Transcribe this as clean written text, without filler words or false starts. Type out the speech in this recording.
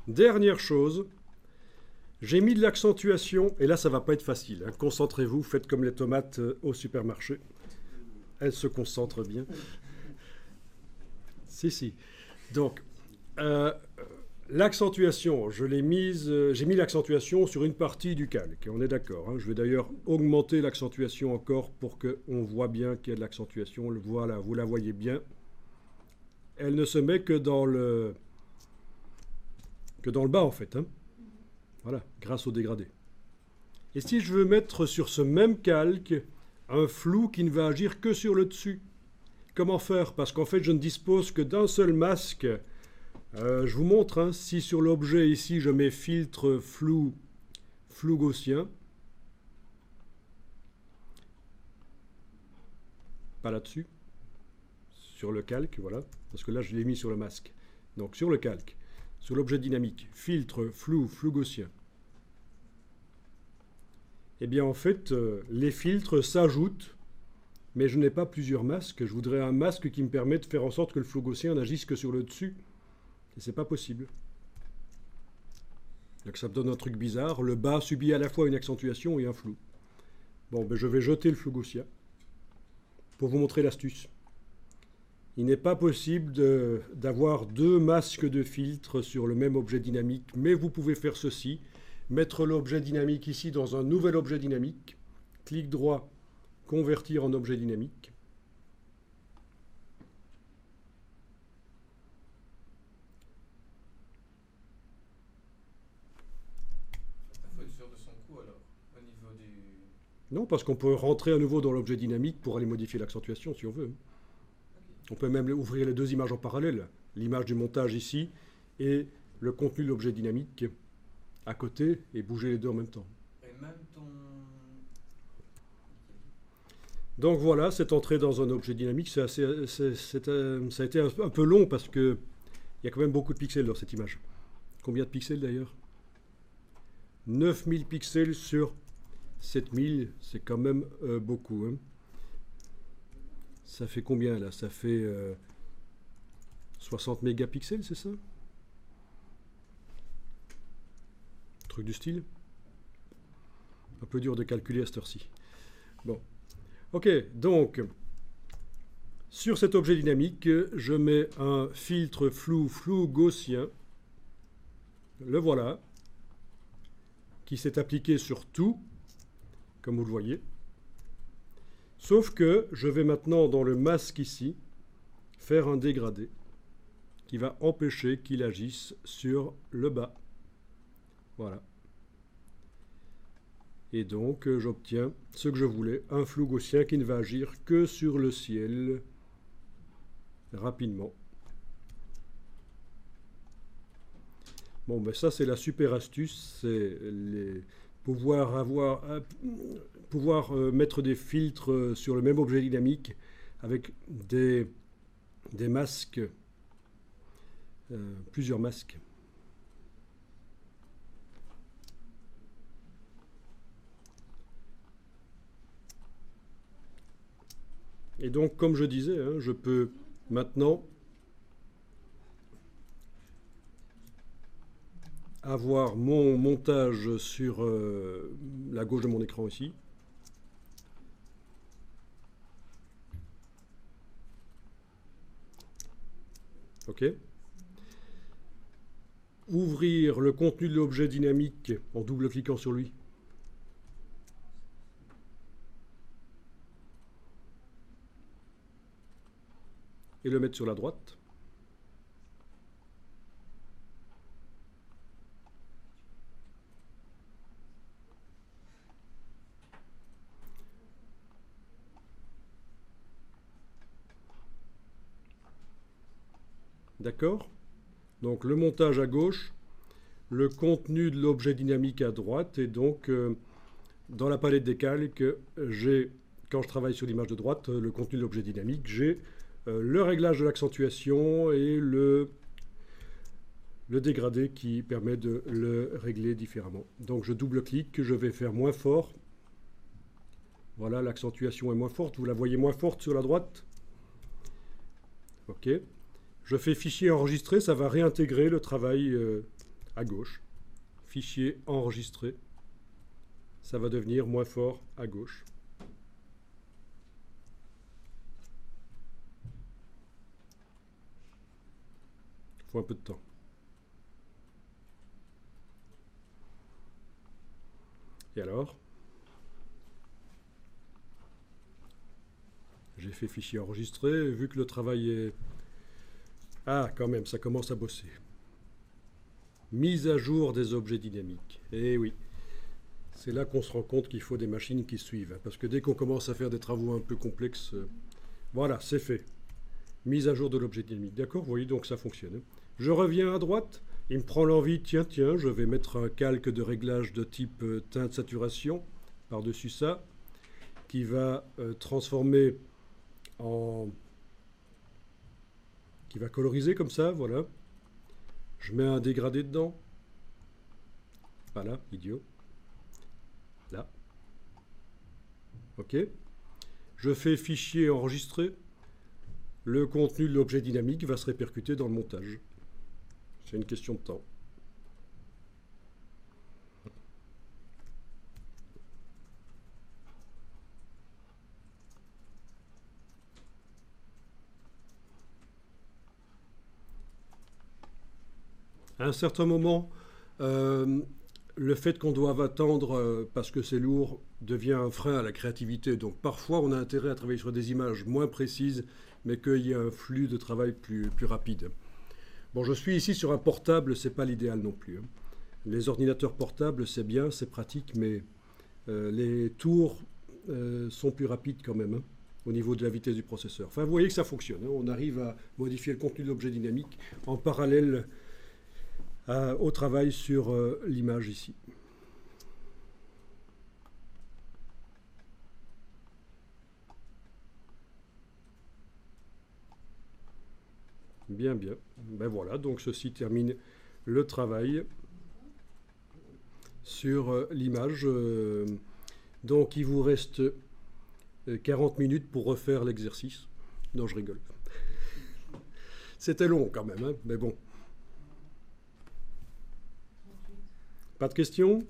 Dernière chose, j'ai mis de l'accentuation, et là ça va pas être facile, hein. Concentrez-vous, faites comme les tomates au supermarché. Elles se concentrent bien. Si, si. Donc, euh, l'accentuation, j'ai mis l'accentuation sur une partie du calque, on est d'accord, hein. Je vais d'ailleurs augmenter l'accentuation encore pour qu'on voit bien qu'il y a de l'accentuation. Voilà, vous la voyez bien. Elle ne se met que dans le bas en fait, hein. Voilà, grâce au dégradé. Et si je veux mettre sur ce même calque un flou qui ne va agir que sur le dessus, comment faire? Parce qu'en fait, je ne dispose que d'un seul masque. Je vous montre, hein, si sur l'objet ici, je mets filtre flou gaussien, pas là-dessus, sur le calque, voilà, parce que là, je l'ai mis sur le masque. Donc, sur le calque, sur l'objet dynamique, filtre flou gaussien. Eh bien, en fait, les filtres s'ajoutent, mais je n'ai pas plusieurs masques. Je voudrais un masque qui me permet de faire en sorte que le flou gaussien n'agisse que sur le dessus. Et c'est pas possible. Donc ça me donne un truc bizarre. Le bas subit à la fois une accentuation et un flou. Bon, ben je vais jeter le flou gaussien pour vous montrer l'astuce. Il n'est pas possible d'avoir deux masques de filtre sur le même objet dynamique, mais vous pouvez faire ceci. Mettre l'objet dynamique ici dans un nouvel objet dynamique. Clic droit, convertir en objet dynamique. Il faut être sûr de son coup alors, au niveau du... Non, parce qu'on peut rentrer à nouveau dans l'objet dynamique pour aller modifier l'accentuation si on veut. On peut même ouvrir les deux images en parallèle. L'image du montage ici et le contenu de l'objet dynamique à côté et bouger les deux en même temps. Et même ton... Donc voilà, cette entrée dans un objet dynamique, ça a été un peu long parce qu'il y a quand même beaucoup de pixels dans cette image. Combien de pixels d'ailleurs? 9000 pixels sur 7000, c'est quand même beaucoup, hein. Ça fait combien là? Ça fait 60 mégapixels, c'est ça? Truc du style. Un peu dur de calculer à cette heure-ci. Bon. Ok, donc, sur cet objet dynamique, je mets un filtre flou gaussien. Le voilà. Qui s'est appliqué sur tout, comme vous le voyez. Sauf que je vais maintenant, dans le masque ici, faire un dégradé qui va empêcher qu'il agisse sur le bas. Voilà. Et donc, j'obtiens ce que je voulais, un flou gaussien qui ne va agir que sur le ciel rapidement. Bon, ben ça, c'est la super astuce, c'est pouvoir mettre des filtres sur le même objet dynamique avec des masques, plusieurs masques. Et donc, comme je disais, hein, je peux maintenant avoir mon montage sur la gauche de mon écran ici. OK. Ouvrir le contenu de l'objet dynamique en double-cliquant sur lui. Et le mettre sur la droite. D'accord? Donc le montage à gauche, le contenu de l'objet dynamique à droite, et donc dans la palette des calques, j'ai, quand je travaille sur l'image de droite, le contenu de l'objet dynamique, j'ai le réglage de l'accentuation et le dégradé qui permet de le régler différemment. Donc je double-clique, je vais faire moins fort. Voilà, l'accentuation est moins forte, vous la voyez moins forte sur la droite. OK. Je fais fichier enregistré, ça va réintégrer le travail à gauche. Fichier enregistré. Ça va devenir moins fort à gauche. Il faut un peu de temps. Et alors? J'ai fait fichier enregistré, vu que le travail est... Ah, quand même, ça commence à bosser. Mise à jour des objets dynamiques. Eh oui, c'est là qu'on se rend compte qu'il faut des machines qui suivent. Parce que dès qu'on commence à faire des travaux un peu complexes, voilà, c'est fait. Mise à jour de l'objet dynamique. D'accord, vous voyez, donc ça fonctionne. Je reviens à droite. Il me prend l'envie, tiens, je vais mettre un calque de réglage de type teinte saturation par-dessus ça, qui va transformer en... qui va coloriser comme ça, voilà. Je mets un dégradé dedans. Pas là, idiot. Là. OK. Je fais fichier enregistré. Le contenu de l'objet dynamique va se répercuter dans le montage. C'est une question de temps. À un certain moment, le fait qu'on doive attendre parce que c'est lourd devient un frein à la créativité. Donc parfois, on a intérêt à travailler sur des images moins précises, mais qu'il y ait un flux de travail plus rapide. Bon, je suis ici sur un portable, c'est pas l'idéal non plus. Les ordinateurs portables, c'est bien, c'est pratique, mais les tours sont plus rapides quand même, au niveau de la vitesse du processeur. Enfin, vous voyez que ça fonctionne. On arrive à modifier le contenu de l'objet dynamique en parallèle au travail sur l'image ici. Bien. Ben voilà, donc ceci termine le travail sur l'image. Donc il vous reste 40 minutes pour refaire l'exercice. Non, je rigole. C'était long quand même, hein, mais bon. Pas de questions ?